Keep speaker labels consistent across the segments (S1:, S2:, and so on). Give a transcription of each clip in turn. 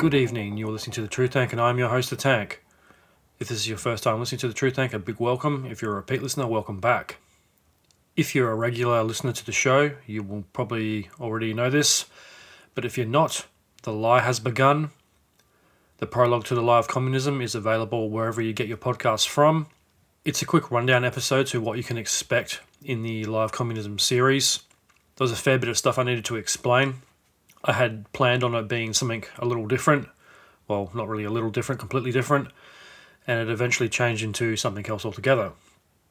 S1: Good evening, you're listening to The Truth Tank and I'm your host, The Tank. If this is your first time listening to The Truth Tank, a big welcome. If you're a repeat listener, welcome back. If you're a regular listener to the show, you will probably already know this, but if you're not, The Lie Has Begun. The prologue to The Lie of Communism is available wherever you get your podcasts from. It's a quick rundown episode to what you can expect in the Lie of Communism series. There was a fair bit of stuff I needed to explain. I had planned on it being something a little different. Well, not really a little different, completely different. And it eventually changed into something else altogether.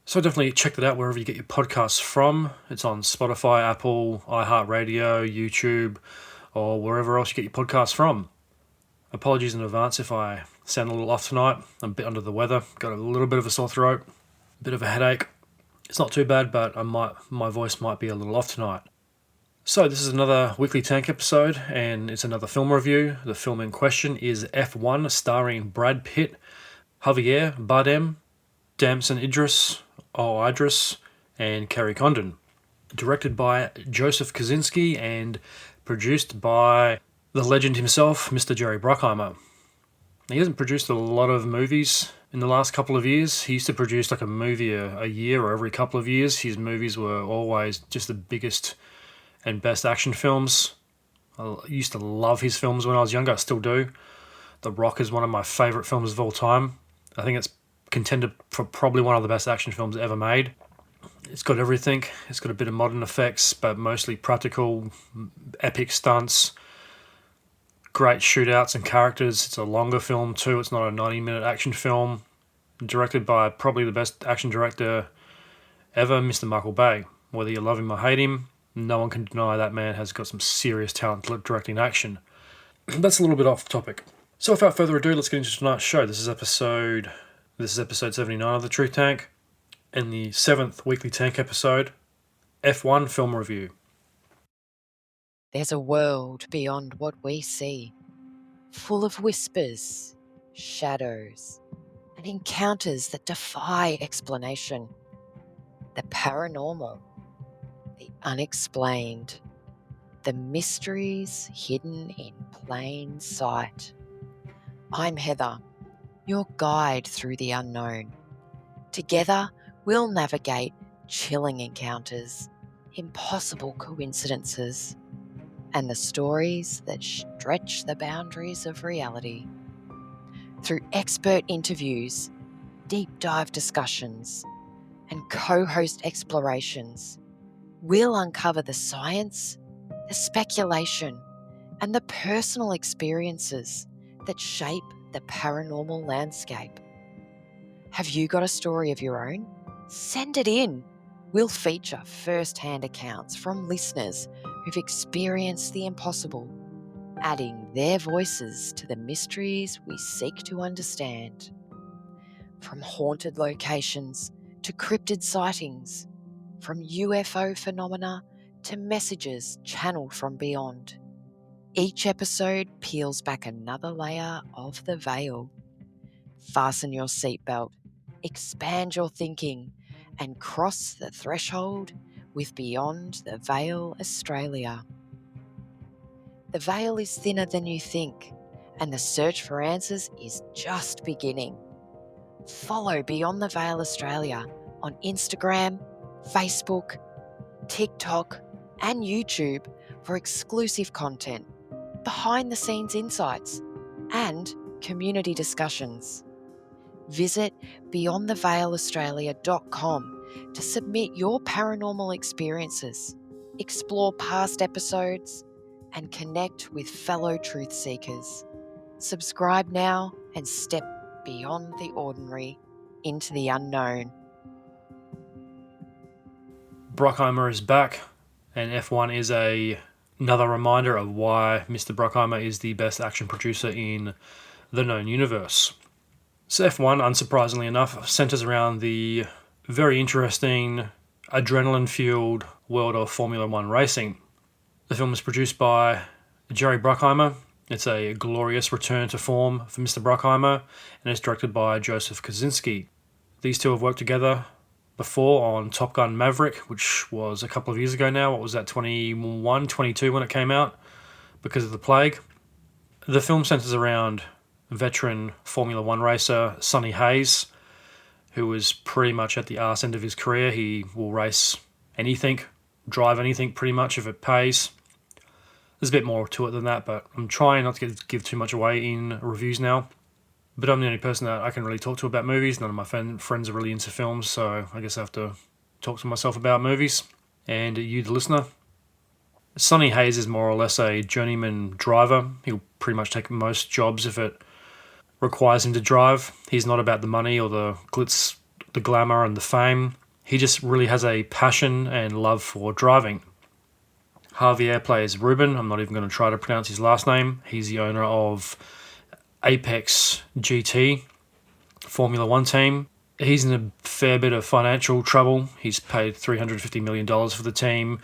S1: So definitely check that out wherever you get your podcasts from. It's on Spotify, Apple, iHeartRadio, YouTube, or wherever else you get your podcasts from. Apologies in advance if I sound a little off tonight. I'm a bit under the weather. Got a little bit of a sore throat, a bit of a headache. It's not too bad, but my voice might be a little off tonight. So this is another Weekly Tank episode, and it's another film review. The film in question is F1, starring Brad Pitt, Javier Bardem, Damson Idris, and Kerry Condon. Directed by Joseph Kosinski and produced by the legend himself, Mr. Jerry Bruckheimer. He hasn't produced a lot of movies in the last couple of years. He used to produce like a movie a year or every couple of years. His movies were always just the biggest and best action films. I used to love his films when I was younger, I still do. The Rock is one of my favourite films of all time. I think it's contended for probably one of the best action films ever made. It's got everything. It's got a bit of modern effects, but mostly practical, epic stunts, great shootouts and characters. It's a longer film too. It's not a 90-minute action film. Directed by probably the best action director ever, Mr. Michael Bay. Whether you love him or hate him, no one can deny that man has got some serious talent directing action. That's a little bit off topic. So without further ado, let's get into tonight's show. This is episode 79 of The Truth Tank, and the 7th Weekly Tank episode, F1 Film Review.
S2: There's a world beyond what we see, full of whispers, shadows, and encounters that defy explanation. The paranormal, the unexplained, the mysteries hidden in plain sight. I'm Heather, your guide through the unknown. Together, we'll navigate chilling encounters, impossible coincidences, and the stories that stretch the boundaries of reality. Through expert interviews, deep dive discussions, and co-host explorations, we'll uncover the science, the speculation, and the personal experiences that shape the paranormal landscape. Have you got a story of your own? Send it in. We'll feature first-hand accounts from listeners who've experienced the impossible, adding their voices to the mysteries we seek to understand. From haunted locations to cryptid sightings, from UFO phenomena to messages channeled from beyond, each episode peels back another layer of the veil. Fasten your seatbelt, expand your thinking, and cross the threshold with Beyond the Veil Australia. The veil is thinner than you think, and the search for answers is just beginning. Follow Beyond the Veil Australia on Instagram, Facebook, TikTok, and YouTube for exclusive content, behind-the-scenes insights, and community discussions. Visit beyondtheveilaustralia.com to submit your paranormal experiences, explore past episodes, and connect with fellow truth seekers. Subscribe now and step beyond the ordinary into the unknown.
S1: Bruckheimer is back, and F1 is another reminder of why Mr. Bruckheimer is the best action producer in the known universe. So F1, unsurprisingly enough, centers around the very interesting, adrenaline-fueled world of Formula One racing. The film is produced by Jerry Bruckheimer. It's a glorious return to form for Mr. Bruckheimer, and it's directed by Joseph Kosinski. These two have worked together before on Top Gun Maverick, which was a couple of years ago now. What was that, 21, 22 when it came out, because of the plague? The film centres around veteran Formula One racer Sonny Hayes, who was pretty much at the arse end of his career. He will race anything, drive anything pretty much if it pays. There's a bit more to it than that, but I'm trying not to give too much away in reviews now. But I'm the only person that I can really talk to about movies. None of my friends are really into films, so I guess I have to talk to myself about movies. And you, the listener. Sonny Hayes is more or less a journeyman driver. He'll pretty much take most jobs if it requires him to drive. He's not about the money or the glitz, the glamour and the fame. He just really has a passion and love for driving. Javier plays Ruben. I'm not even going to try to pronounce his last name. He's the owner of APXGP Formula One team. He's in a fair bit of financial trouble. He's paid $350 million for the team.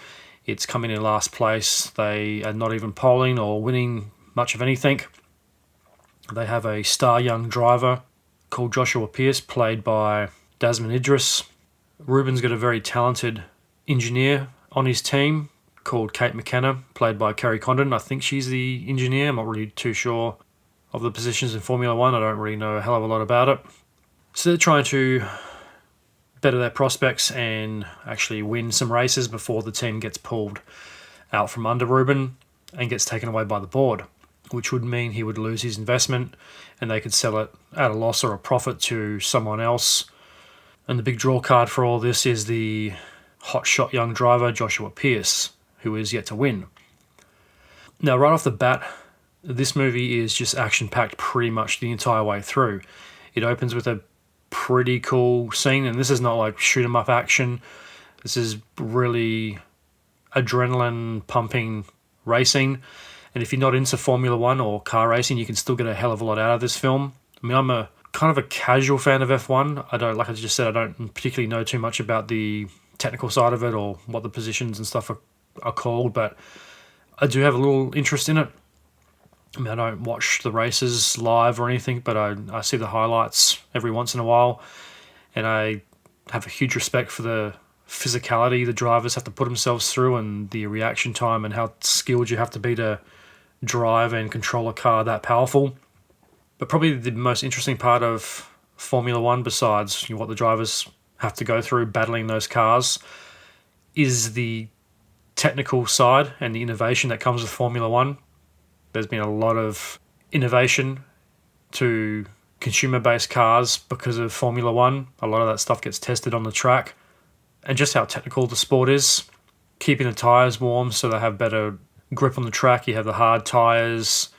S1: It's coming in last place. They are not even polling or winning much of anything. They have a star young driver called Joshua Pearce, played by Damson Idris. Ruben's got a very talented engineer on his team called Kate McKenna, played by Kerry Condon. I think she's the engineer. I'm not really too sure of the positions in Formula One. I don't really know a hell of a lot about it. So they're trying to better their prospects and actually win some races before the team gets pulled out from under Ruben and gets taken away by the board, which would mean he would lose his investment and they could sell it at a loss or a profit to someone else. And the big draw card for all this is the hotshot young driver Joshua Pearce, who is yet to win. Now, right off the bat, this movie is just action-packed pretty much the entire way through. It opens with a pretty cool scene, and this is not like shoot-'em-up action. This is really adrenaline-pumping racing. And if you're not into Formula One or car racing, you can still get a hell of a lot out of this film. I mean, I'm a kind of a casual fan of F1. I don't, like I just said, I don't particularly know too much about the technical side of it or what the positions and stuff are called, but I do have a little interest in it. I mean, I don't watch the races live or anything, but I see the highlights every once in a while, and I have a huge respect for the physicality the drivers have to put themselves through and the reaction time and how skilled you have to be to drive and control a car that powerful. But probably the most interesting part of Formula One, besides what the drivers have to go through battling those cars, is the technical side and the innovation that comes with Formula One. There's been a lot of innovation to consumer-based cars because of Formula One. A lot of that stuff gets tested on the track. And just how technical the sport is. Keeping the tyres warm so they have better grip on the track. You have the hard tyres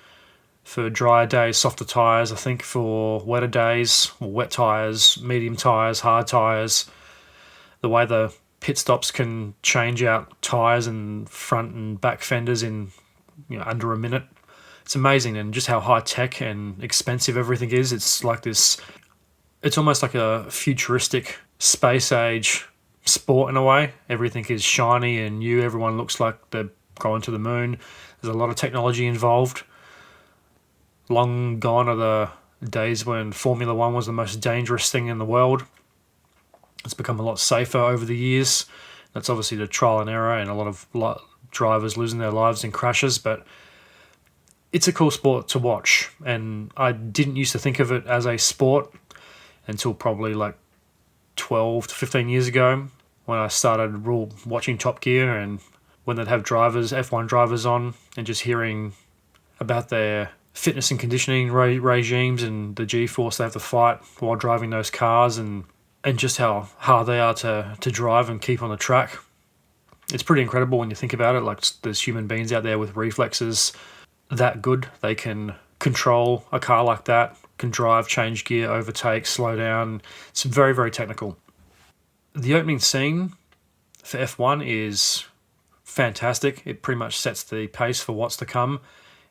S1: for drier days, softer tyres, I think, for wetter days, or wet tyres, medium tyres, hard tyres. The way the pit stops can change out tyres and front and back fenders in under a minute. It's amazing, and just how high tech and expensive everything is. It's like this, it's almost like a futuristic space age sport in a way. Everything is shiny and new. Everyone looks like they're going to the moon. There's a lot of technology involved. Long gone are the days when Formula One was the most dangerous thing in the world. It's become a lot safer over the years. That's obviously the trial and error and a lot of drivers losing their lives in crashes, but it's a cool sport to watch. And I didn't used to think of it as a sport until probably like 12 to 15 years ago when I started watching Top Gear, and when they'd have drivers, F1 drivers on, and just hearing about their fitness and conditioning regimes and the G-force they have to fight while driving those cars, and just how hard they are to drive and keep on the track. It's pretty incredible when you think about it. Like, there's human beings out there with reflexes that good. They can control a car like that, can drive, change gear, overtake, slow down. It's very, very technical. The opening scene for F1 is fantastic. It pretty much sets the pace for what's to come.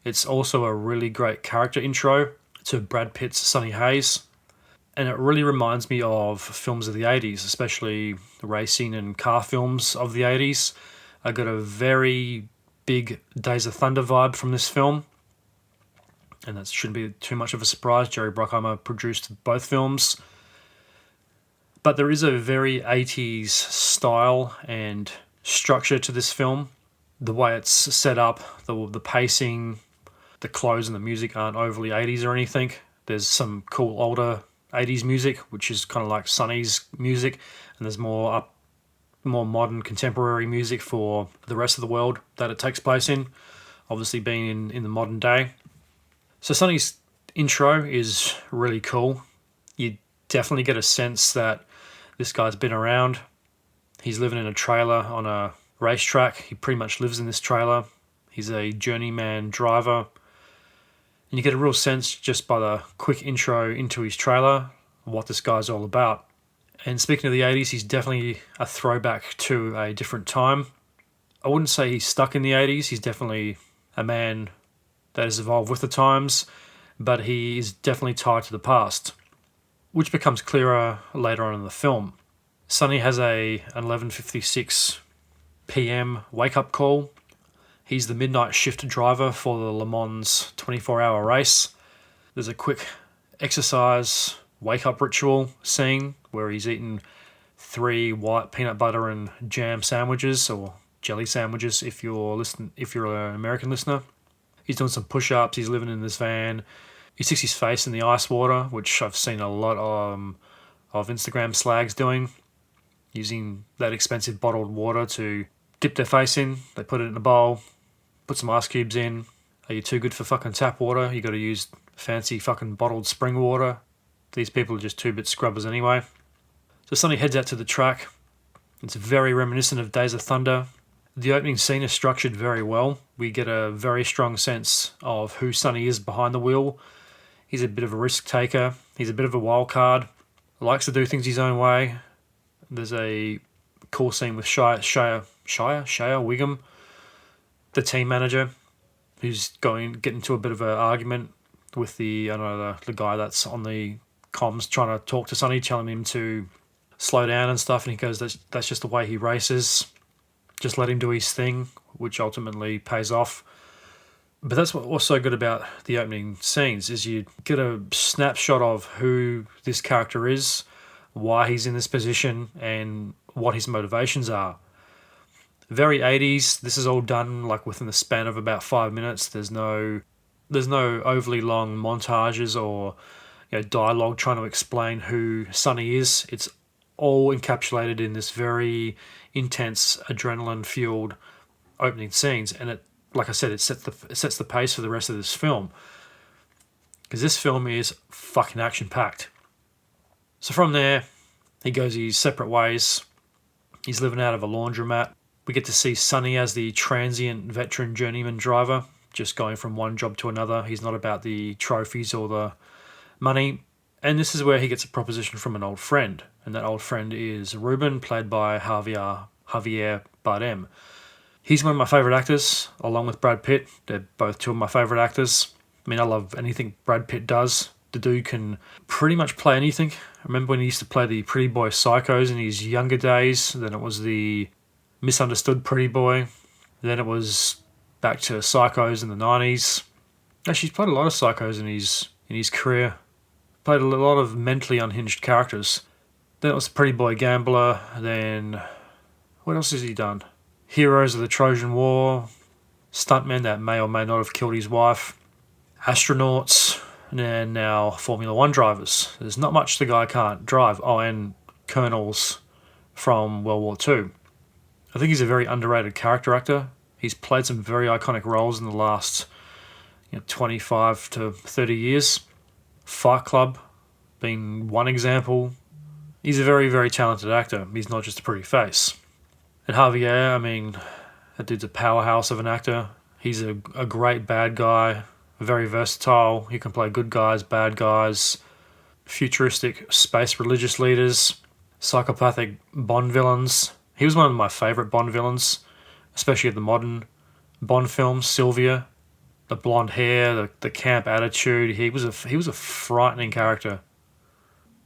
S1: It's also a really great character intro to Brad Pitt's Sonny Hayes. And it really reminds me of films of the 80s, especially racing and car films of the 80s. I got a very big Days of Thunder vibe from this film. And that shouldn't be too much of a surprise. Jerry Bruckheimer produced both films. But there is a very 80s style and structure to this film. The way it's set up, the pacing, the clothes and the music aren't overly 80s or anything. There's some cool older 80s music, which is kind of like Sonny's music, and there's more modern contemporary music for the rest of the world that it takes place in, obviously being in the modern day. So Sonny's intro is really cool. You definitely get a sense that this guy's been around. He's living in a trailer on a racetrack. He pretty much lives in this trailer. He's a journeyman driver. And you get a real sense just by the quick intro into his trailer what this guy's all about. And speaking of the 80s, he's definitely a throwback to a different time. I wouldn't say he's stuck in the 80s. He's definitely a man that has evolved with the times, but he is definitely tied to the past, which becomes clearer later on in the film. Sonny has an 11:56 p.m. wake-up call. He's the midnight shift driver for the Le Mans 24-hour race. There's a quick exercise wake-up ritual scene where he's eating 3 white peanut butter and jam sandwiches, or jelly sandwiches if you're an American listener. He's doing some push-ups. He's living in this van. He sticks his face in the ice water, which I've seen a lot of Instagram slags doing, using that expensive bottled water to dip their face in. They put it in a bowl, put some ice cubes in. Are you too good for fucking tap water? You got to use fancy fucking bottled spring water. These people are just 2-bit scrubbers anyway. So Sonny heads out to the track. It's very reminiscent of Days of Thunder. The opening scene is structured very well. We get a very strong sense of who Sonny is behind the wheel. He's a bit of a risk taker. He's a bit of a wild card. Likes to do things his own way. There's a cool scene with Shia Wiggum, the team manager, who's getting into a bit of an argument with the guy that's on the comms trying to talk to Sonny, telling him to slow down and stuff, and he goes, that's just the way he races. Just let him do his thing, which ultimately pays off. But that's what's so good about the opening scenes, is you get a snapshot of who this character is, why he's in this position, and what his motivations are. Very 80s. This is all done like within the span of about 5 minutes. There's no overly long montages or dialogue trying to explain who Sonny is. It's all encapsulated in this very intense, adrenaline-fueled opening scenes, and it, like I said, it sets the pace for the rest of this film, because this film is fucking action-packed. So from there, he goes his separate ways. He's living out of a laundromat. We get to see Sonny as the transient veteran journeyman driver, just going from one job to another. He's not about the trophies or the money. And this is where he gets a proposition from an old friend, and that old friend is Ruben, played by Javier Bardem. He's one of my favourite actors, along with Brad Pitt. They're both 2 of my favourite actors. I mean, I love anything Brad Pitt does. The dude can pretty much play anything. I remember when he used to play the pretty boy psychos in his younger days. Then it was the misunderstood pretty boy. Then it was back to psychos in the 90s. Actually, he's played a lot of psychos in his career. Played a lot of mentally unhinged characters. Then it was the pretty boy gambler. Then what else has he done? Heroes of the Trojan War, stuntman that may or may not have killed his wife, astronauts, and now Formula One drivers. There's not much the guy can't drive. Oh, and colonels from World War II. I think he's a very underrated character actor. He's played some very iconic roles in the last 25 to 30 years. Fight Club being one example. He's a very, very talented actor. He's not just a pretty face. And Javier, I mean, that dude's a powerhouse of an actor. He's a great bad guy, very versatile. He can play good guys, bad guys, futuristic space religious leaders, psychopathic Bond villains. He was one of my favourite Bond villains, especially the modern Bond films. Sylvia, the blonde hair, the camp attitude. He was a frightening character.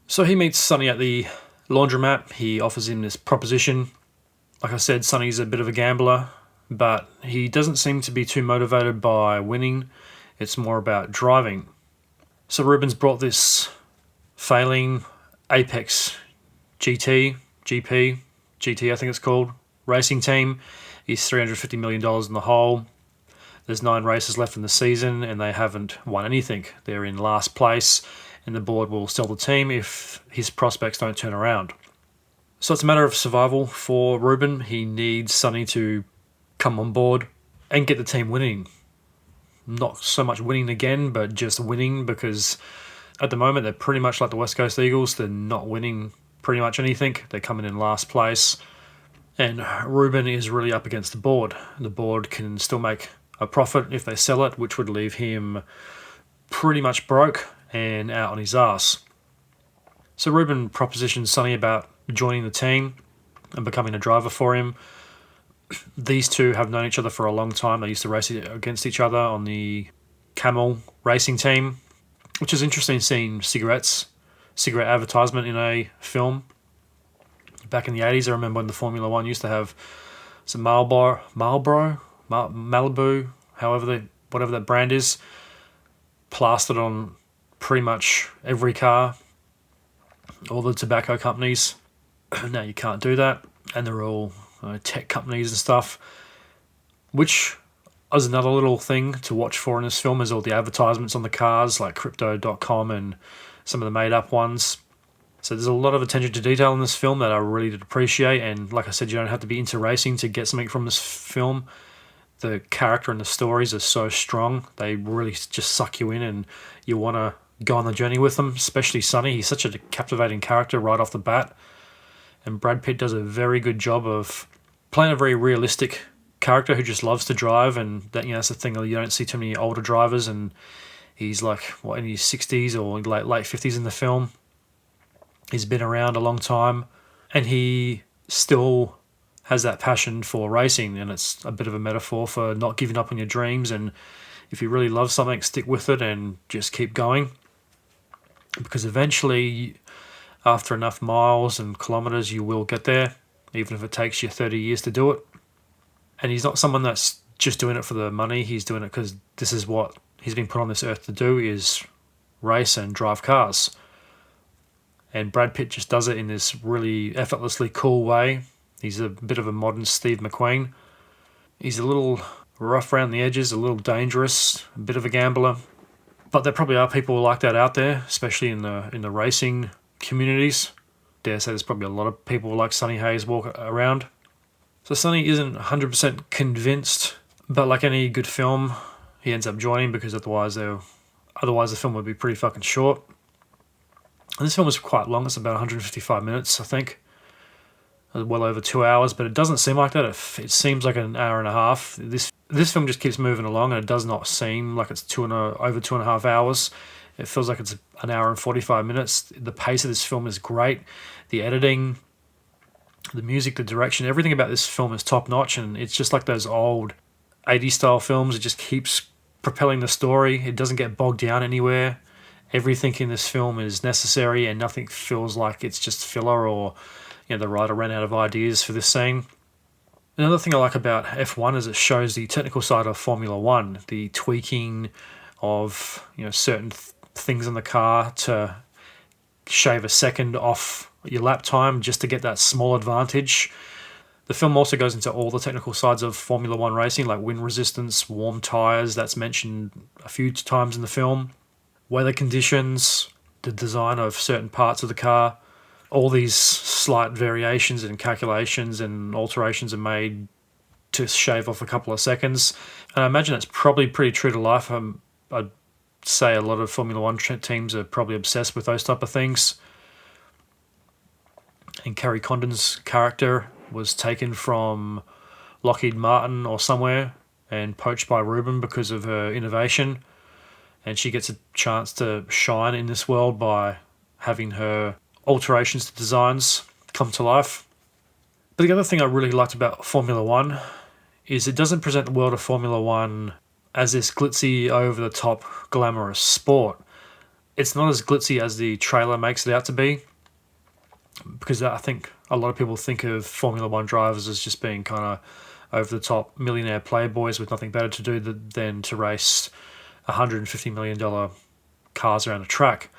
S1: So he meets Sonny at the laundromat. He offers him this proposition. Like I said, Sonny's a bit of a gambler, but he doesn't seem to be too motivated by winning. It's more about driving. So Ruben's brought this failing Apex GP, I think it's called, racing team. He's $350 million in the hole. There's 9 races left in the season and they haven't won anything. They're in last place and the board will sell the team if his prospects don't turn around. So it's a matter of survival for Ruben. He needs Sonny to come on board and get the team winning. Not so much winning again, but just winning, because at the moment they're pretty much like the West Coast Eagles. They're not winning pretty much anything. They're coming in last place. And Ruben is really up against the board. The board can still make a profit if they sell it, which would leave him pretty much broke and out on his ass. So Ruben propositions Sonny about joining the team and becoming a driver for him. These two have known each other for a long time. They used to race against each other on the Camel racing team, which is interesting, seeing cigarette advertisement in a film. Back in the 80s, I remember when the Formula One used to have some Malibu, whatever that brand is, plastered on pretty much every car, all the tobacco companies. Now you can't do that, and they're all tech companies and stuff, which is another little thing to watch for in this film, is all the advertisements on the cars, like crypto.com and some of the made up ones. So there's a lot of attention to detail in this film that I really did appreciate, and like I said, you don't have to be into racing to get something from this film. The character and the stories are so strong. They really just suck you in and you want to go on the journey with them, especially Sonny. He's such a captivating character right off the bat. And Brad Pitt does a very good job of playing a very realistic character who just loves to drive, and that's the thing, you don't see too many older drivers, and he's like, in his 60s or late 50s in the film. He's been around a long time, and he still has that passion for racing, and it's a bit of a metaphor for not giving up on your dreams, and if you really love something, stick with it and just keep going, because eventually, after enough miles and kilometres, you will get there, even if it takes you 30 years to do it. And he's not someone that's just doing it for the money. He's doing it because this is what he's been put on this earth to do, is race and drive cars. And Brad Pitt just does it in this really effortlessly cool way. He's a bit of a modern Steve McQueen. He's a little rough around the edges, a little dangerous, a bit of a gambler. But there probably are people like that out there, especially in the racing communities. Dare say there's probably a lot of people like Sonny Hayes walk around. So Sonny isn't 100% convinced, but like any good film, he ends up joining, because otherwise the film would be pretty fucking short. And this film is quite long. It's about 155 minutes, I think. Well over 2 hours, but it doesn't seem like that. It seems like an hour and a half. This film just keeps moving along, and it does not seem like it's over 2.5 hours. It feels like it's an hour and 45 minutes. The pace of this film is great. The editing, the music, the direction, everything about this film is top notch, and it's just like those old 80s style films. It just keeps propelling the story. It doesn't get bogged down anywhere. Everything in this film is necessary, and nothing feels like it's just filler or the writer ran out of ideas for this scene. Another thing I like about F1 is it shows the technical side of Formula One, the tweaking of certain things in the car to shave a second off your lap time just to get that small advantage. The film also goes into all the technical sides of Formula One racing, like wind resistance, warm tyres, that's mentioned a few times in the film, weather conditions, the design of certain parts of the car. All these slight variations and calculations and alterations are made to shave off a couple of seconds. And I imagine it's probably pretty true to life. I'd say a lot of Formula One teams are probably obsessed with those type of things. And Kerry Condon's character was taken from Lockheed Martin or somewhere and poached by Ruben because of her innovation. And she gets a chance to shine in this world by having her alterations to designs come to life. But the other thing I really liked about Formula One is it doesn't present the world of Formula One as this glitzy, over-the-top, glamorous sport. It's not as glitzy as the trailer makes it out to be, because I think a lot of people think of Formula One drivers as just being kind of over-the-top millionaire playboys with nothing better to do than to race $150 million cars around a track.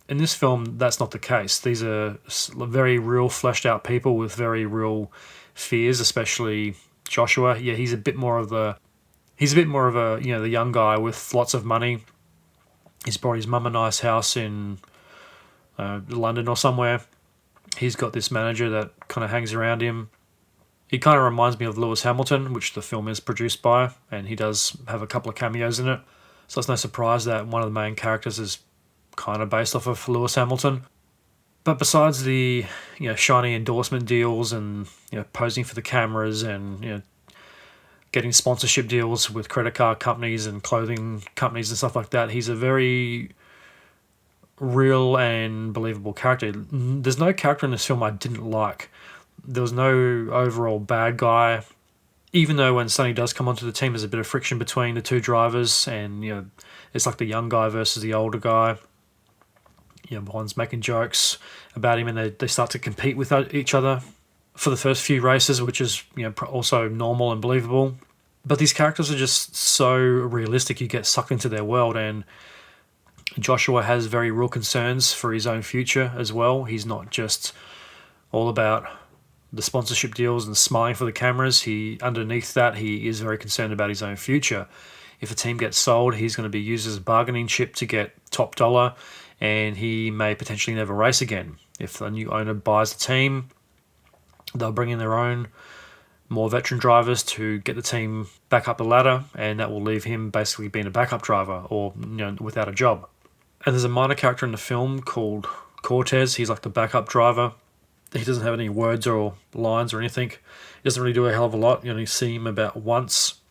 S1: In this film, that's not the case. These are very real, fleshed out people with very real fears, especially Joshua. Yeah, he's a bit more of the He's a bit more of a, the young guy with lots of money. He's bought his mum a nice house in London or somewhere. He's got this manager that kind of hangs around him. He kind of reminds me of Lewis Hamilton, which the film is produced by, and he does have a couple of cameos in it. So it's no surprise that one of the main characters is kind of based off of Lewis Hamilton. But besides the shiny endorsement deals and posing for the cameras and getting sponsorship deals with credit card companies and clothing companies and stuff like that, he's a very real and believable character. There's no character in this film I didn't like. There was no overall bad guy. Even though when Sonny does come onto the team, there's a bit of friction between the two drivers, and it's like the young guy versus the older guy. One's making jokes about him, and they start to compete with each other for the first few races, which is also normal and believable. But these characters are just so realistic, you get sucked into their world, and Joshua has very real concerns for his own future as well. He's not just all about the sponsorship deals and smiling for the cameras. Underneath that, he is very concerned about his own future. If a team gets sold, he's going to be used as a bargaining chip to get top dollar, and he may potentially never race again. If a new owner buys the team, they'll bring in their own more veteran drivers to get the team back up the ladder, and that will leave him basically being a backup driver or without a job. And there's a minor character in the film called Cortez. He's like the backup driver. He doesn't have any words or lines or anything. He doesn't really do a hell of a lot. You only see him about once.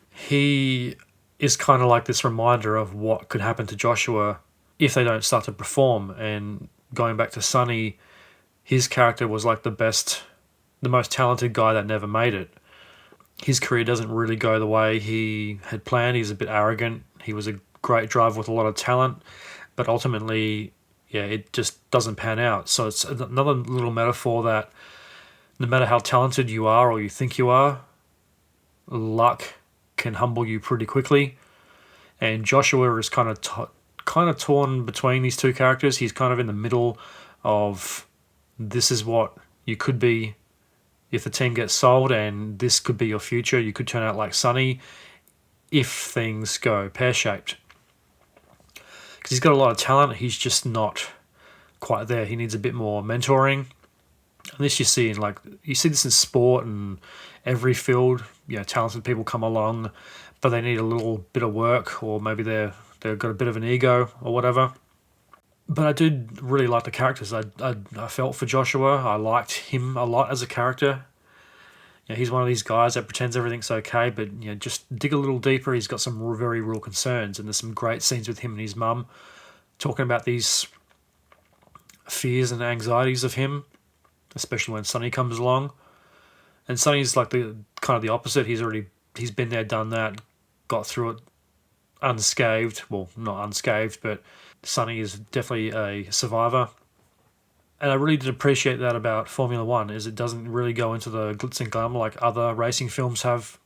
S1: He is kind of like this reminder of what could happen to Joshua if they don't start to perform. And going back to Sonny, his character was like the most talented guy that never made it. His career doesn't really go the way he had planned. He's a bit arrogant. He was a great driver with a lot of talent, but ultimately, it just doesn't pan out. So it's another little metaphor that no matter how talented you are or you think you are, luck can humble you pretty quickly. And Joshua is kind of torn between these two characters. He's kind of in the middle of, this is what you could be if the team gets sold, and this could be your future. You could turn out like Sonny if things go pear-shaped. Because he's got a lot of talent, he's just not quite there. He needs a bit more mentoring. And this you see this in sport and every field. Talented people come along, but they need a little bit of work, or maybe they've got a bit of an ego or whatever. But I did really like the characters. I felt for Joshua. I liked him a lot as a character. He's one of these guys that pretends everything's okay, but just dig a little deeper. He's got some very real concerns, and there's some great scenes with him and his mum talking about these fears and anxieties of him, especially when Sonny comes along. And Sonny's like the kind of the opposite. He's been there, done that, got through it unscathed. Well, not unscathed, but Sonny is definitely a survivor. And I really did appreciate that about Formula One, is it doesn't really go into the glitz and glamour like other racing films have.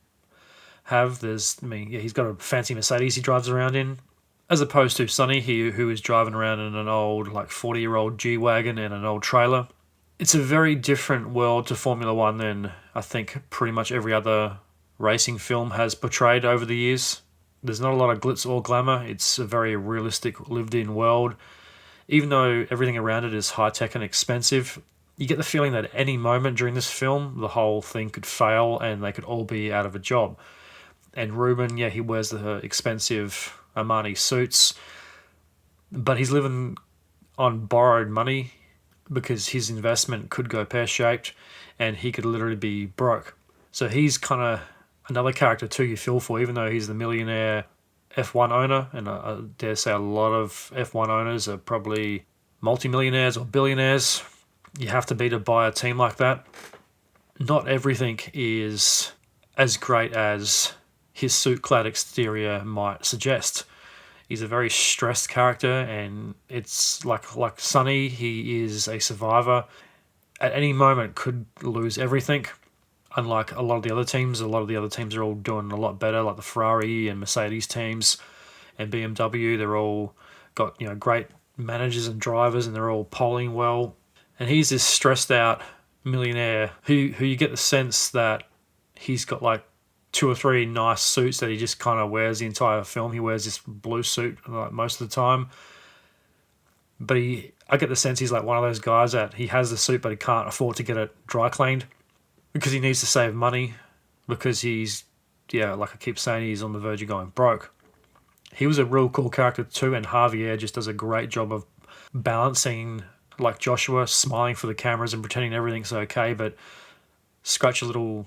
S1: He's got a fancy Mercedes he drives around in, as opposed to Sonny here, who is driving around in an old 40-year-old G-Wagon and an old trailer. It's a very different world to Formula One than I think pretty much every other racing film has portrayed over the years. There's not a lot of glitz or glamour. It's a very realistic, lived-in world. Even though everything around it is high-tech and expensive, you get the feeling that at any moment during this film, the whole thing could fail and they could all be out of a job. And Ruben, he wears the expensive Armani suits, but he's living on borrowed money because his investment could go pear-shaped and he could literally be broke. So he's kind of another character too you feel for, even though he's the millionaire F1 owner, and I dare say a lot of F1 owners are probably multimillionaires or billionaires. You have to be to buy a team like that. Not everything is as great as his suit-clad exterior might suggest. He's a very stressed character, and it's like Sonny, he is a survivor. At any moment could lose everything. Unlike a lot of the other teams are all doing a lot better, like the Ferrari and Mercedes teams and BMW. They're all got great managers and drivers, and they're all polling well. And he's this stressed out millionaire who you get the sense that he's got 2 or 3 nice suits that he just kind of wears the entire film. He wears this blue suit like most of the time. But I get the sense he's like one of those guys that he has the suit but he can't afford to get it dry cleaned because he needs to save money because he's, like I keep saying, he's on the verge of going broke. He was a real cool character too, and Javier just does a great job of balancing, like Joshua, smiling for the cameras and pretending everything's okay, but scratch a little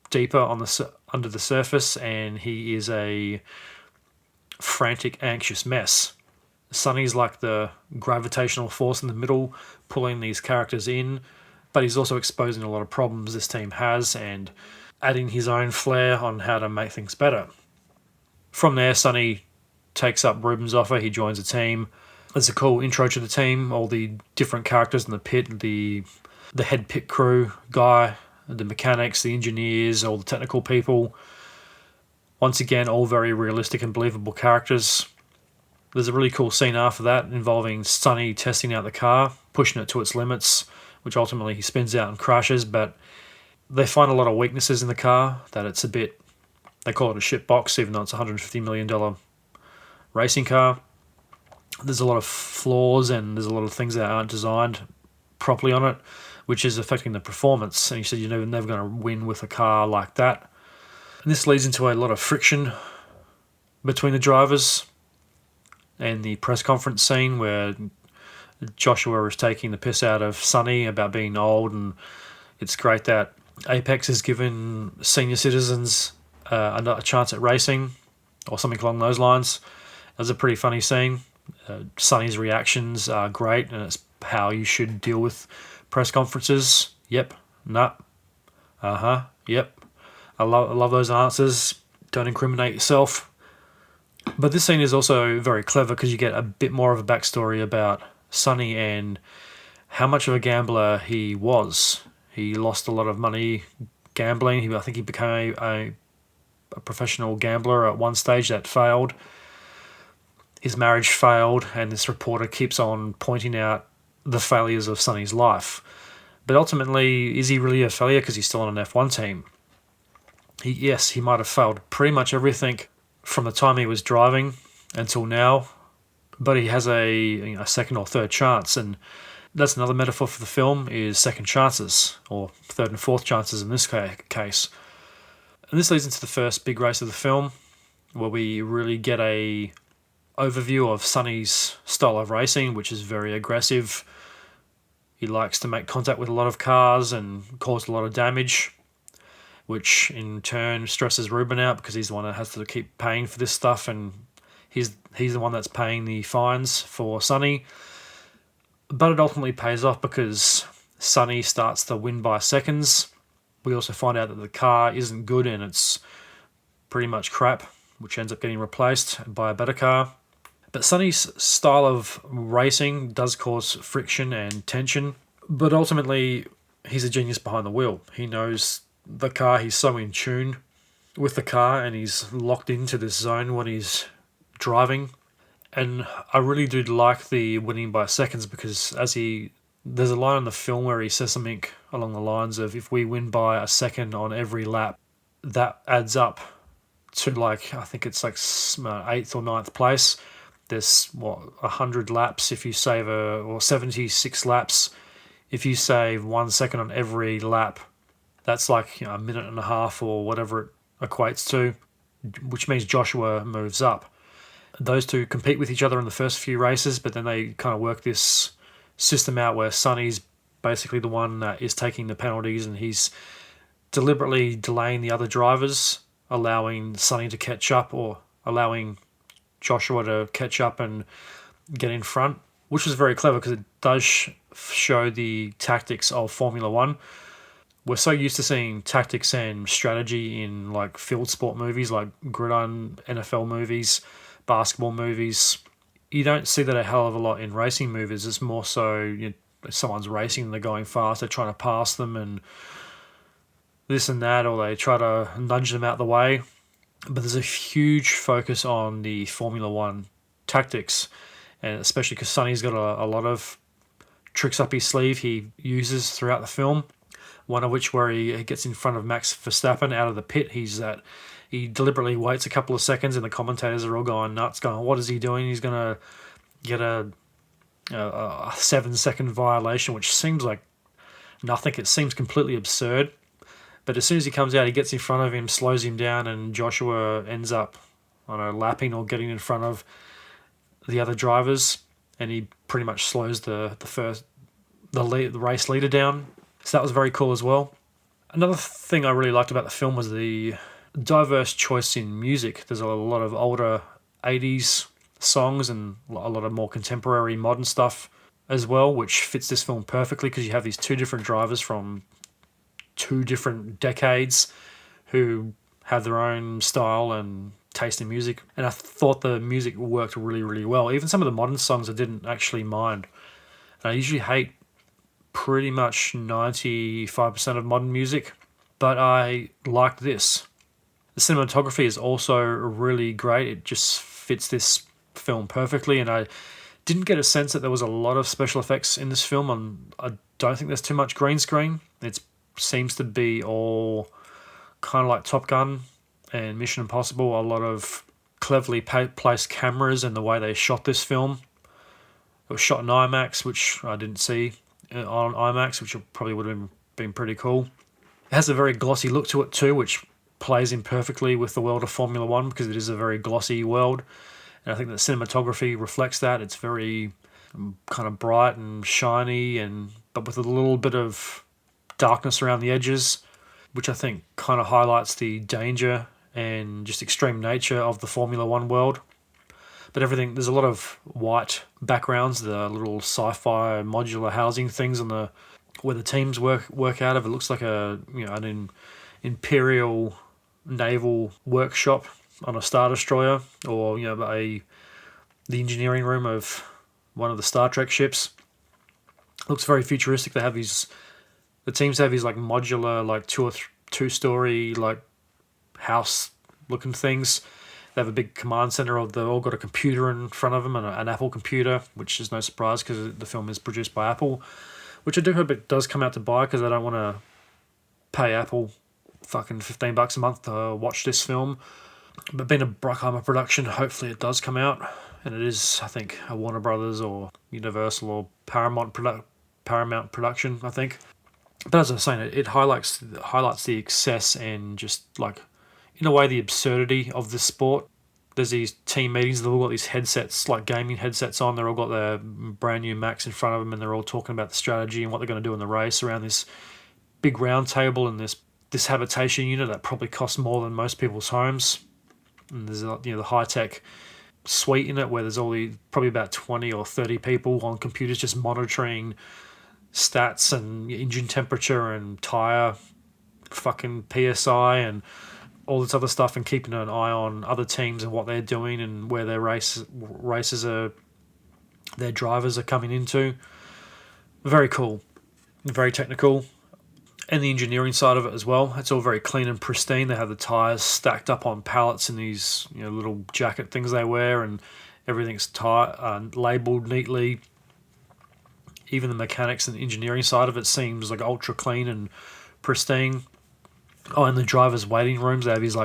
S1: deeper under the surface, and he is a frantic, anxious mess. Sonny's like the gravitational force in the middle, pulling these characters in, but he's also exposing a lot of problems this team has and adding his own flair on how to make things better. From there, Sonny takes up Ruben's offer. He joins the team. It's a cool intro to the team, all the different characters in the pit, the head pit crew guy, the mechanics, the engineers, all the technical people. Once again, all very realistic and believable characters. There's a really cool scene after that involving Sonny testing out the car, pushing it to its limits, which ultimately he spins out and crashes, but they find a lot of weaknesses in the car, that it's a bit, they call it a shit box, even though it's a $150 million racing car. There's a lot of flaws and there's a lot of things that aren't designed properly on it, which is affecting the performance. And he said you're never going to win with a car like that. And this leads into a lot of friction between the drivers, and the press conference scene where Joshua is taking the piss out of Sonny about being old, and it's great that Apex has given senior citizens a chance at racing or something along those lines. It was a pretty funny scene. Sonny's reactions are great, and it's how you should deal with press conferences. Yep, nah, yep. I love those answers. Don't incriminate yourself. But this scene is also very clever because you get a bit more of a backstory about Sonny and how much of a gambler he was. He lost a lot of money gambling. I think he became a professional gambler at one stage that failed. His marriage failed, and this reporter keeps on pointing out the failures of Sonny's life. But ultimately, is he really a failure because he's still on an F1 team? Yes, he might have failed pretty much everything from the time he was driving until now, but he has a second or third chance, and that's another metaphor for the film, is second chances, or third and fourth chances in this case. And this leads into the first big race of the film, where we really get a overview of Sonny's style of racing, which is very aggressive. He likes to make contact with a lot of cars and cause a lot of damage, which in turn stresses Ruben out because he's the one that has to keep paying for this stuff, and he's the one that's paying the fines for Sonny. But it ultimately pays off because Sonny starts to win by seconds. We also find out that the car isn't good and it's pretty much crap, which ends up getting replaced by a better car. But Sonny's style of racing does cause friction and tension, but ultimately he's a genius behind the wheel. He knows the car, he's so in tune with the car, and he's locked into this zone when he's driving. And I really do like the winning by seconds because there's a line in the film where he says something along the lines of, if we win by a second on every lap, that adds up to I think it's 8th or 9th place. There's 100 laps if you save or 76 laps. If you save 1 second on every lap, that's a minute and a half or whatever it equates to, which means Joshua moves up. Those two compete with each other in the first few races, but then they kind of work this system out where Sonny's basically the one that is taking the penalties, and he's deliberately delaying the other drivers, allowing Sonny to catch up or allowing Joshua to catch up and get in front, which was very clever because it does show the tactics of Formula One. We're so used to seeing tactics and strategy in field sport movies like gridiron NFL movies, basketball movies. You don't see that a hell of a lot in racing movies. It's more so someone's racing and they're going fast, they're trying to pass them and this and that, or they try to nudge them out the way. But there's a huge focus on the Formula One tactics, and especially because Sonny's got a lot of tricks up his sleeve he uses throughout the film. one of which where he gets in front of Max Verstappen out of the pit. He deliberately waits a couple of seconds, and the commentators are all going nuts, going, "What is he doing? He's going to get a 7-second violation," which seems like nothing. It seems completely absurd. But as soon as he comes out, he gets in front of him, slows him down, and Joshua ends up, I don't know, lapping or getting in front of the other drivers, and he pretty much slows the race leader down. So that was very cool as well. Another thing I really liked about the film was the diverse choice in music. There's a lot of older 80s songs and a lot of more contemporary modern stuff as well, which fits this film perfectly because you have these two different drivers from two different decades who have their own style and taste in music. And I thought the music worked really, really well. Even some of the modern songs I didn't actually mind. And I usually hate pretty much 95% of modern music, but I liked this. The cinematography is also really great. It just fits this film perfectly, and I didn't get a sense that there was a lot of special effects in this film, and I don't think there's too much green screen. It seems to be all kind of like Top Gun and Mission Impossible, a lot of cleverly placed cameras and the way they shot this film. It was shot in IMAX, which I didn't see on IMAX, which probably would have been pretty cool. It has a very glossy look to it too, which plays in perfectly with the world of Formula One because it is a very glossy world. And I think the cinematography reflects that. It's very kind of bright and shiny, but with a little bit of darkness around the edges, which I think kind of highlights the danger and just extreme nature of the Formula One world. But there's a lot of white backgrounds, the little sci-fi modular housing things where the teams work out of. It looks like an Imperial naval workshop on a Star Destroyer, or the engineering room of one of the Star Trek ships. It looks very futuristic. The teams have these like modular, like two-story like house looking things. They have a big command center. They've all got a computer in front of them, and an Apple computer, which is no surprise because the film is produced by Apple, which I do hope it does come out to buy because I don't want to pay Apple fucking $15 a month to watch this film. But being a Bruckheimer production, hopefully it does come out, and it is, I think, a Warner Brothers or Universal or Paramount production, I think. But as I was saying, it highlights the excess and just like, in a way, the absurdity of this sport. There's these team meetings. They've all got these headsets, like gaming headsets on. They're all got their brand new Macs in front of them, and they're all talking about the strategy and what they're going to do in the race around this big round table and this habitation unit that probably costs more than most people's homes. And there's the high tech suite in it where there's probably about 20 or 30 people on computers just monitoring stats and engine temperature and tire fucking PSI and all this other stuff, and keeping an eye on other teams and what they're doing and where their their drivers are coming into. Very cool, very technical. And the engineering side of it as well. It's all very clean and pristine. They have the tires stacked up on pallets in these little jacket things they wear, and everything's labelled neatly. Even the mechanics and engineering side of it seems like ultra clean and pristine. Oh, and the drivers' waiting rooms, they have these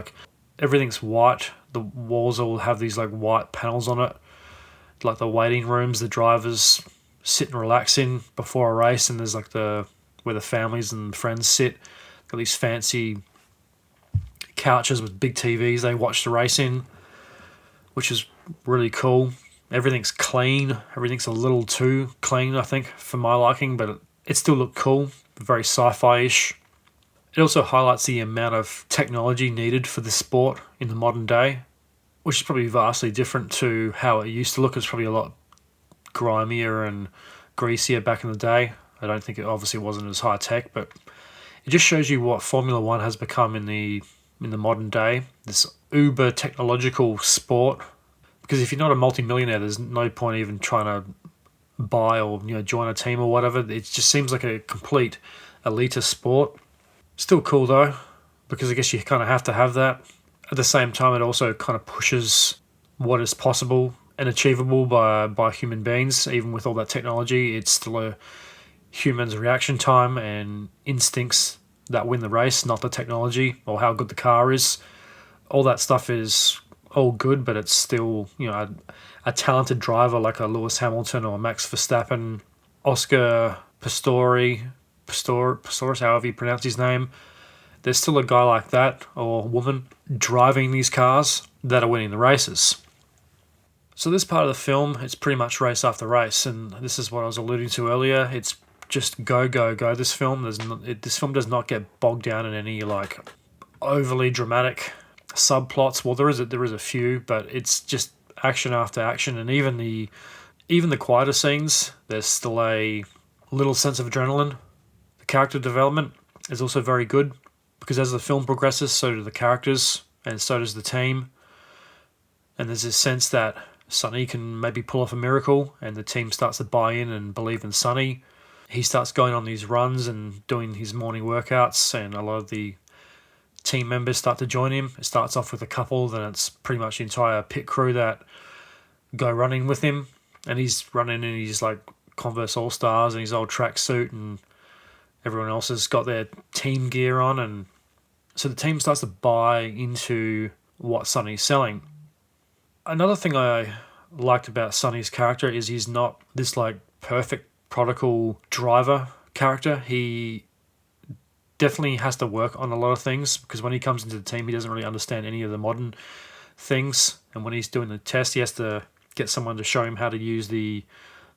S1: everything's white. The walls all have these white panels on it. Like the waiting rooms, the drivers sit and relax in before a race, and there's where the families and friends sit. Got these fancy couches with big TVs they watch the race in, which is really cool. Everything's clean. Everything's a little too clean, I think, for my liking, but it still looked cool. Very sci-fi-ish. It also highlights the amount of technology needed for this sport in the modern day, which is probably vastly different to how it used to look. It's probably a lot grimier and greasier back in the day. I don't think it obviously wasn't as high tech, but it just shows you what Formula One has become in the modern day. This uber technological sport. Because if you're not a multi-millionaire, there's no point even trying to buy or join a team or whatever. It just seems like a complete elitist sport. Still cool though, because I guess you kind of have to have that. At the same time, it also kind of pushes what is possible and achievable by human beings. Even with all that technology, it's still a humans' reaction time and instincts that win the race, not the technology or how good the car is. All that stuff is all good, but it's still, a talented driver like a Lewis Hamilton or Max Verstappen, Oscar Pistorius, however you pronounce his name. There's still a guy like that, or woman, driving these cars that are winning the races. So this part of the film, it's pretty much race after race, and this is what I was alluding to earlier. It's just go, go, go, this film. This film does not get bogged down in any, overly dramatic subplots. Well, there is a few, but it's just action after action, and even the quieter scenes, there's still a little sense of adrenaline. The character development is also very good, because as the film progresses, so do the characters, and so does the team. And there's this sense that Sonny can maybe pull off a miracle, and the team starts to buy in and believe in Sonny. He starts going on these runs and doing his morning workouts, and a lot of the team members start to join him. It starts off with a couple, then it's pretty much the entire pit crew that go running with him, and he's running in his Converse All-Stars and his old tracksuit, and everyone else has got their team gear on, and so the team starts to buy into what Sonny's selling. Another thing I liked about Sonny's character is he's not this perfect prodigal driver character. He definitely has to work on a lot of things, because when he comes into the team, he doesn't really understand any of the modern things, and when he's doing the test, he has to get someone to show him how to use the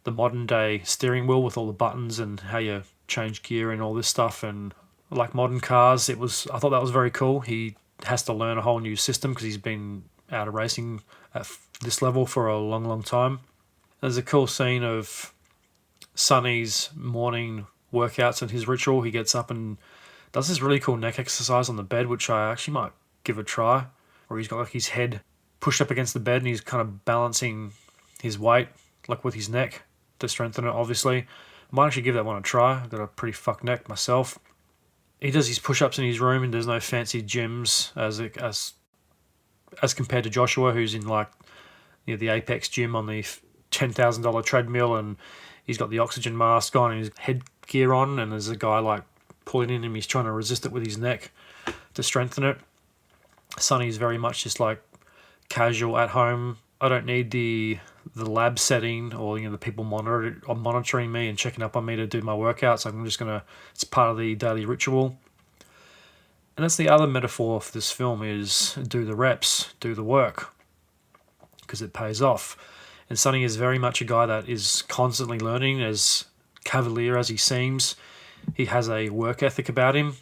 S1: modern day steering wheel with all the buttons and how you change gear and all this stuff. And like modern cars, I thought that was very cool. He has to learn a whole new system because he's been out of racing at this level for a long, long time. There's a cool scene of Sonny's morning workouts and his ritual. He gets up and does this really cool neck exercise on the bed, which I actually might give a try, where he's got his head pushed up against the bed and he's kind of balancing his weight with his neck to strengthen it, obviously. I might actually give that one a try. I've got a pretty fucked neck myself. He does his push-ups in his room, and there's no fancy gyms as compared to Joshua, who's in the Apex gym on the $10,000 treadmill, and he's got the oxygen mask on and his headgear on, and there's a guy pulling in him. He's trying to resist it with his neck to strengthen it. Sonny's very much just casual at home. I don't need the lab setting or the people monitoring me and checking up on me to do my workouts. I'm just it's part of the daily ritual. And that's the other metaphor for this film, is do the reps, do the work, because it pays off. And Sonny is very much a guy that is constantly learning. As cavalier as he seems, he has a work ethic about him.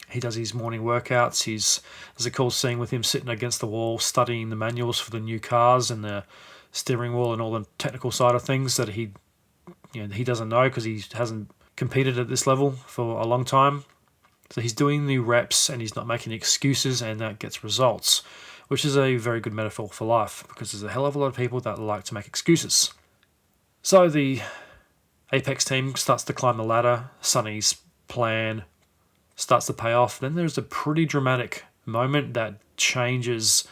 S1: He does his morning workouts. There's a cool scene with him sitting against the wall studying the manuals for the new cars and the steering wheel and all the technical side of things that he doesn't know because he hasn't competed at this level for a long time. So he's doing the reps and he's not making excuses, and that gets results, which is a very good metaphor for life, because there's a hell of a lot of people that like to make excuses. So the Apex team starts to climb the ladder. Sonny's plan starts to pay off. Then there's a pretty dramatic moment that changes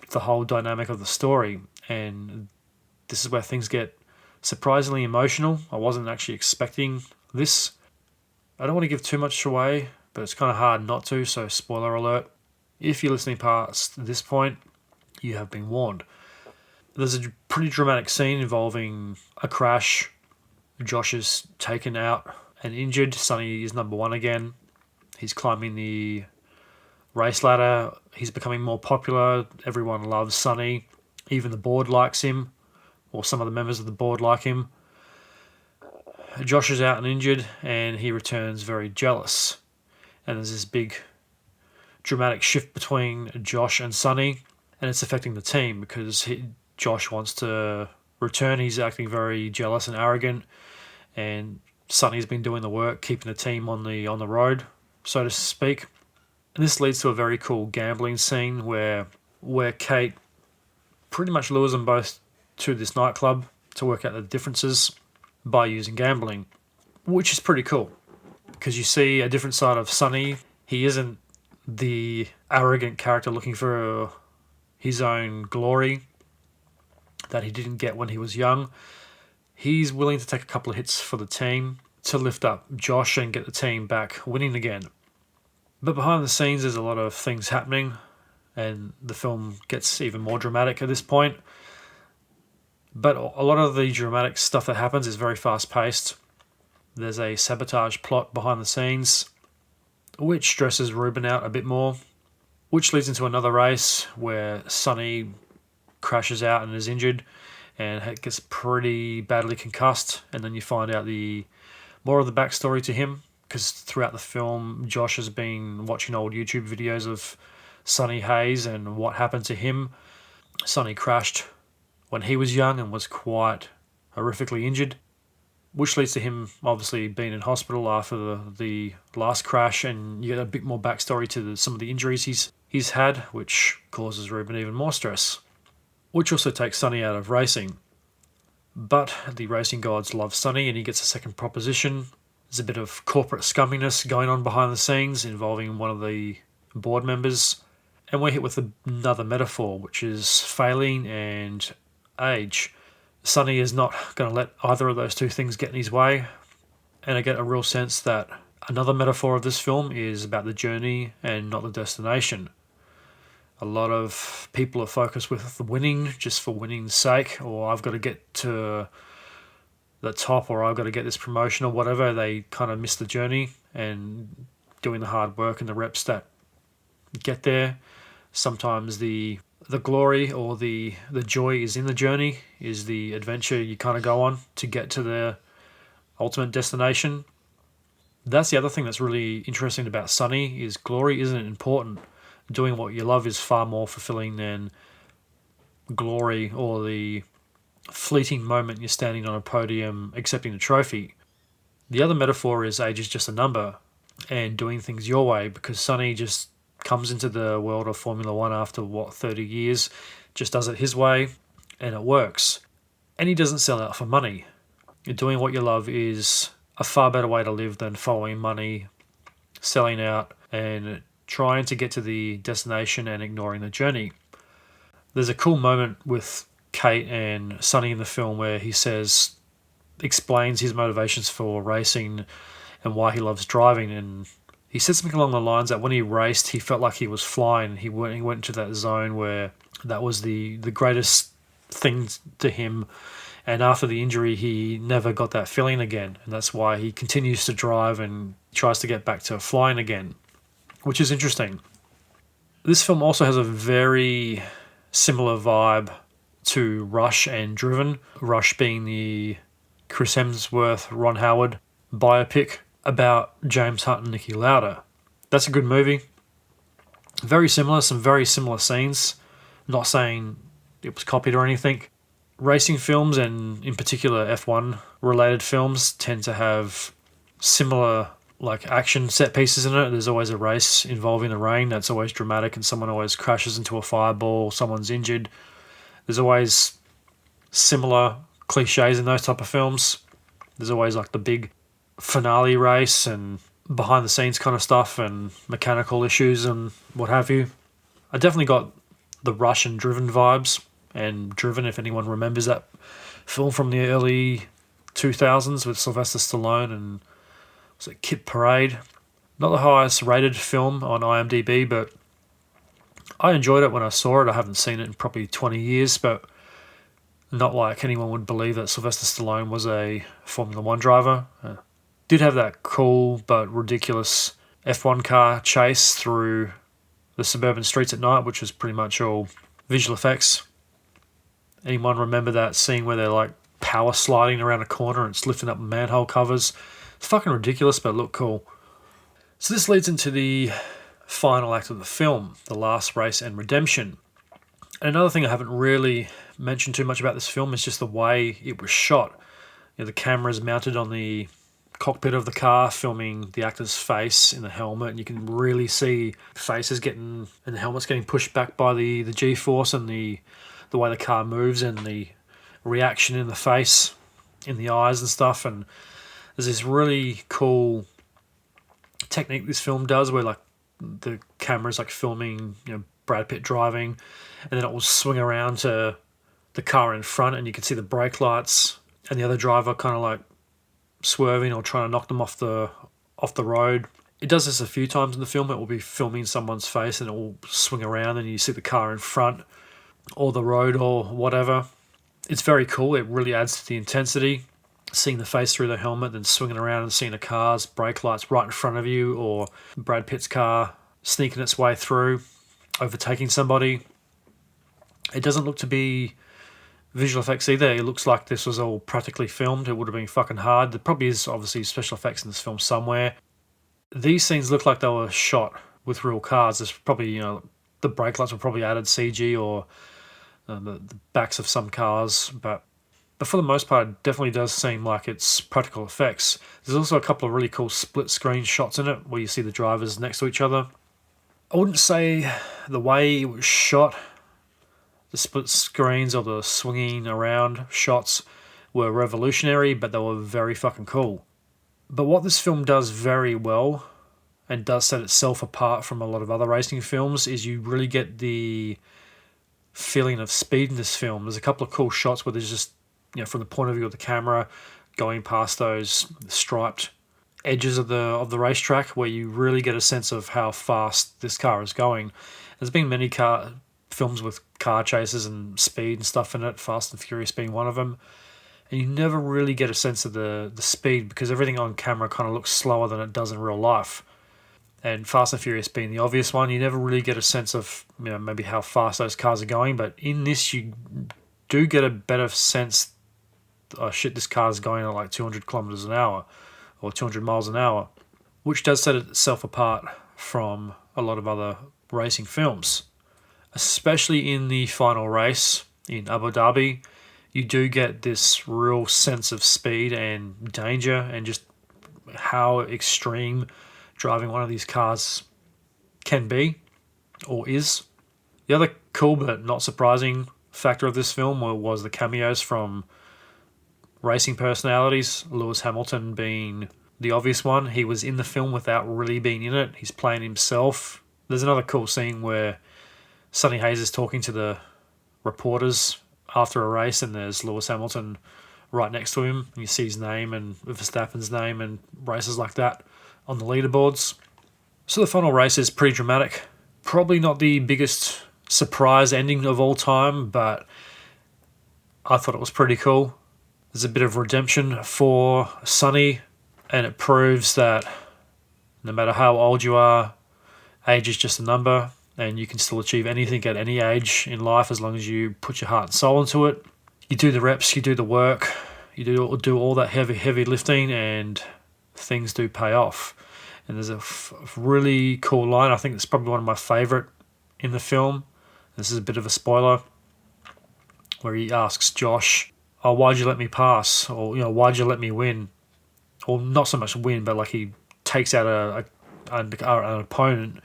S1: the whole dynamic of the story, and this is where things get surprisingly emotional. I wasn't actually expecting this. I don't want to give too much away, but it's kind of hard not to, so spoiler alert. If you're listening past this point, you have been warned. There's a pretty dramatic scene involving a crash. Josh is taken out and injured. Sonny is number one again. He's climbing the race ladder. He's becoming more popular. Everyone loves Sonny. Even the board likes him, or some of the members of the board like him. Josh is out and injured, and he returns very jealous. And there's this big dramatic shift between Josh and Sonny, and it's affecting the team because Josh wants to return. He's acting very jealous and arrogant, and Sonny's been doing the work, keeping the team on the road, so to speak. And this leads to a very cool gambling scene where Kate pretty much lures them both to this nightclub to work out the differences by using gambling, which is pretty cool because you see a different side of Sonny. He isn't the arrogant character looking for his own glory that he didn't get when he was young. He's willing to take a couple of hits for the team to lift up Josh and get the team back winning again. But behind the scenes, there's a lot of things happening, and the film gets even more dramatic at this point. But a lot of the dramatic stuff that happens is very fast-paced. There's a sabotage plot behind the scenes, which stresses Ruben out a bit more, which leads into another race where Sonny crashes out and is injured and gets pretty badly concussed, and then you find out more of the backstory to him, because throughout the film Josh has been watching old YouTube videos of Sonny Hayes and what happened to him. Sonny crashed when he was young and was quite horrifically injured, which leads to him obviously being in hospital after the last crash, and you get a bit more backstory to some of the injuries he's had, which causes Ruben even more stress, which also takes Sonny out of racing. But the racing gods love Sonny, and he gets a second proposition. There's a bit of corporate scumminess going on behind the scenes involving one of the board members, and we're hit with another metaphor, which is failing and age. Sonny is not going to let either of those two things get in his way, and I get a real sense that another metaphor of this film is about the journey and not the destination. A lot of people are focused with the winning just for winning's sake, or I've got to get to the top, or I've got to get this promotion or whatever. They kind of miss the journey and doing the hard work and the reps that get there. Sometimes the glory or the joy is in the journey, is the adventure you kind of go on to get to the ultimate destination. That's the other thing that's really interesting about Sonny, is glory isn't important. Doing what you love is far more fulfilling than glory or the fleeting moment you're standing on a podium accepting a trophy. The other metaphor is age is just a number and doing things your way, because Sonny just comes into the world of Formula One after 30 years, just does it his way, and it works. And he doesn't sell out for money. Doing what you love is a far better way to live than following money, selling out, and trying to get to the destination and ignoring the journey. There's a cool moment with Kate and Sonny in the film where he explains his motivations for racing and why he loves driving, and he said something along the lines that when he raced, he felt like he was flying. He went into that zone where that was the greatest thing to him. And after the injury, he never got that feeling again. And that's why he continues to drive and tries to get back to flying again, which is interesting. This film also has a very similar vibe to Rush and Driven. Rush being the Chris Hemsworth, Ron Howard biopic about James Hunt and Niki Lauda. That's a good movie. Very similar, some very similar scenes. Not saying it was copied or anything. Racing films, and in particular F1 related films, tend to have similar action set pieces in it. There's always a race involving the rain that's always dramatic, and someone always crashes into a fireball, someone's injured. There's always similar cliches in those type of films. There's always the big finale race and behind the scenes kind of stuff and mechanical issues and what have you. I definitely got the Rush and Driven vibes, and Driven, if anyone remembers that film from the early 2000s with Sylvester Stallone and was it Kit Parade? Not the highest rated film on IMDb, but I enjoyed it when I saw it. I haven't seen it in probably 20 years, but not like anyone would believe that Sylvester Stallone was a Formula One driver. Did have that cool but ridiculous F1 car chase through the suburban streets at night, which was pretty much all visual effects. Anyone remember that scene where they're power sliding around a corner and it's lifting up manhole covers? It's fucking ridiculous, but it looked cool. So this leads into the final act of the film, the last race and redemption. And another thing I haven't really mentioned too much about this film is just the way it was shot. The camera's mounted on the cockpit of the car, filming the actor's face in the helmet, and you can really see faces and the helmet's getting pushed back by the G-force and the way the car moves and the reaction in the face, in the eyes and stuff. And there's this really cool technique this film does where the camera's filming Brad Pitt driving, and then it will swing around to the car in front and you can see the brake lights and the other driver kind of like swerving or trying to knock them off the road. It does this a few times in the film. It will be filming someone's face and it will swing around and you see the car in front or the road or whatever. It's very cool. It really adds to the intensity. Seeing the face through the helmet, then swinging around and seeing a car's brake lights right in front of you, or Brad Pitt's car sneaking its way through, overtaking somebody. It doesn't look to be visual effects either. It looks like this was all practically filmed. It would have been fucking hard. There probably is obviously special effects in this film somewhere. These scenes look like they were shot with real cars. There's probably, the brake lights were probably added CG or the backs of some cars, but for the most part, it definitely does seem like it's practical effects. There's also a couple of really cool split screen shots in it where you see the drivers next to each other. I wouldn't say the way it was shot, the split screens or the swinging around shots were revolutionary, but they were very fucking cool. But what this film does very well and does set itself apart from a lot of other racing films is you really get the feeling of speed in this film. There's a couple of cool shots where there's just, from the point of view of the camera, going past those striped edges of the racetrack, where you really get a sense of how fast this car is going. There's been many films with car chases and speed and stuff in it, Fast and Furious being one of them, and you never really get a sense of the speed because everything on camera kind of looks slower than it does in real life. And Fast and Furious being the obvious one, you never really get a sense of maybe how fast those cars are going, but in this you do get a better sense. Oh shit, this car's going at like 200 kilometers an hour or 200 miles an hour, which does set itself apart from a lot of other racing films. Especially in the final race in Abu Dhabi, you do get this real sense of speed and danger and just how extreme driving one of these cars can be or is. The other cool but not surprising factor of this film was the cameos from racing personalities, Lewis Hamilton being the obvious one. He was in the film without really being in it. He's playing himself. There's another cool scene where Sonny Hayes is talking to the reporters after a race and there's Lewis Hamilton right next to him. You see his name and Verstappen's name and races like that on the leaderboards. So the final race is pretty dramatic. Probably not the biggest surprise ending of all time, but I thought it was pretty cool. There's a bit of redemption for Sonny, and it proves that no matter how old you are, age is just a number, and you can still achieve anything at any age in life as long as you put your heart and soul into it. You do the reps, you do the work, you do all that heavy lifting, and things do pay off. And there's a really cool line. I think it's probably one of my favourite in the film. This is a bit of a spoiler, where he asks Josh, "Oh, why'd you let me pass?" Or "Why'd you let me win?" Or not so much win, but like he takes out an opponent.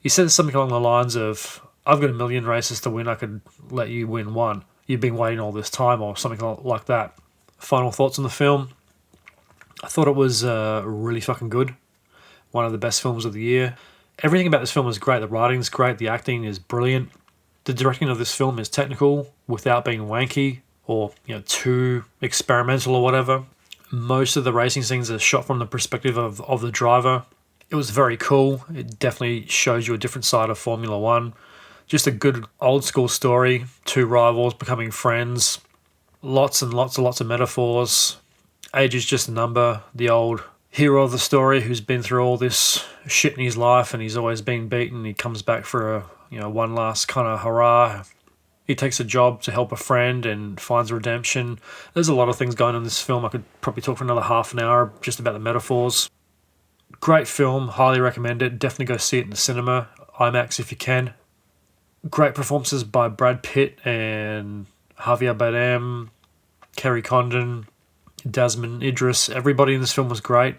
S1: He says something along the lines of, "I've got a million races to win. I could let you win one. You've been waiting all this time," or something like that. Final thoughts on the film. I thought it was really fucking good. One of the best films of the year. Everything about this film is great. The writing's great. The acting is brilliant. The directing of this film is technical without being wanky or too experimental or whatever. Most of the racing scenes are shot from the perspective of the driver. It was very cool. It definitely shows you a different side of Formula One. Just a good old school story. Two rivals becoming friends. Lots and lots of metaphors. Age is just a number. The old hero of the story who's been through all this shit in his life and he's always been beaten. He comes back for a one last kind of hurrah. He takes a job to help a friend and finds redemption. There's a lot of things going on in this film. I could probably talk for another half an hour just about the metaphors. Great film. Highly recommend it. Definitely go see it in the cinema. IMAX if you can. Great performances by Brad Pitt and Javier Bardem, Kerry Condon, Damson Idris. Everybody in this film was great.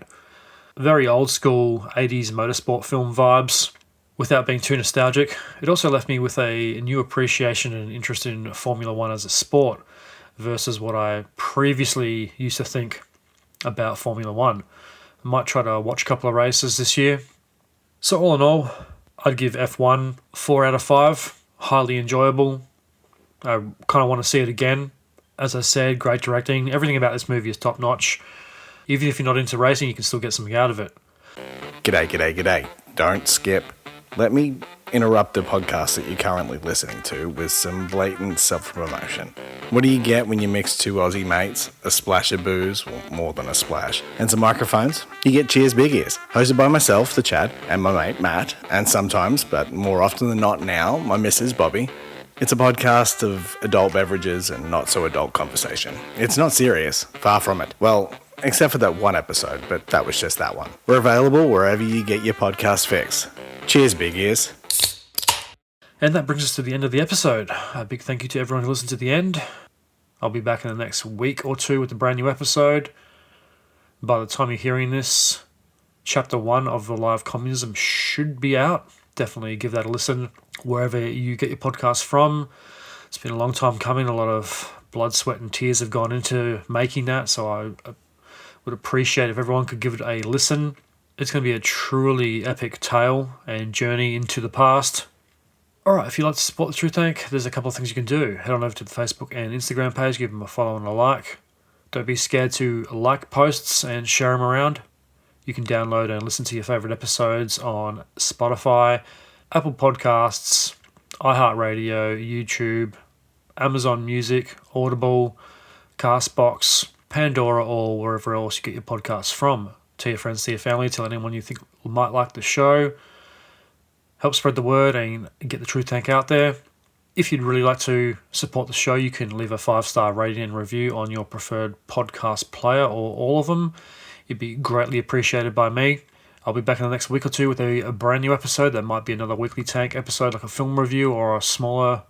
S1: Very old school 80s motorsport film vibes without being too nostalgic. It also left me with a new appreciation and interest in Formula One as a sport versus what I previously used to think about Formula One. I might try to watch a couple of races this year. So all in all, I'd give F1 4 out of 5. Highly enjoyable. I kind of want to see it again. As I said, great directing. Everything about this movie is top notch. Even if you're not into racing, you can still get something out of it.
S3: G'day. Don't skip. Let me interrupt the podcast that you're currently listening to with some blatant self-promotion. What do you get when you mix two Aussie mates, a splash of booze, well, more than a splash, and some microphones? You get Cheers Big Ears, hosted by myself, the Chad, and my mate Matt, and sometimes, but more often than not now, my missus Bobby. It's a podcast of adult beverages and not so adult conversation. It's not serious, far from it. Well, except for that one episode, but that was just that one. We're available wherever you get your podcast fix. Cheers, Big Ears.
S1: And that brings us to the end of the episode. A big thank you to everyone who listened to the end. I'll be back in the next week or two with a brand new episode. By the time you're hearing this, Chapter 1 of The Lie of Communism should be out. Definitely give that a listen wherever you get your podcast from. It's been a long time coming. A lot of blood, sweat and tears have gone into making that, so I would appreciate if everyone could give it a listen. It's going to be a truly epic tale and journey into the past. Alright, if you'd like to support the Truth Tank, there's a couple of things you can do. Head on over to the Facebook and Instagram page, give them a follow and a like. Don't be scared to like posts and share them around. You can download and listen to your favourite episodes on Spotify, Apple Podcasts, iHeartRadio, YouTube, Amazon Music, Audible, Castbox, Pandora, or wherever else you get your podcasts from. Tell your friends, tell your family, tell anyone you think might like the show. Help spread the word and get the Truth Tank out there. If you'd really like to support the show, you can leave a 5-star rating and review on your preferred podcast player or all of them. It'd be greatly appreciated by me. I'll be back in the next week or two with a brand new episode. That might be another Weekly Tank episode, like a film review or a smaller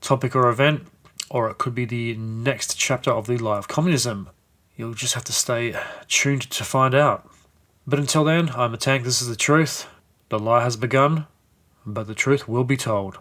S1: topic or event. Or it could be the next chapter of The Lie of Communism. You'll just have to stay tuned to find out. But until then, I'm a Tank, this is the truth. The lie has begun, but the truth will be told.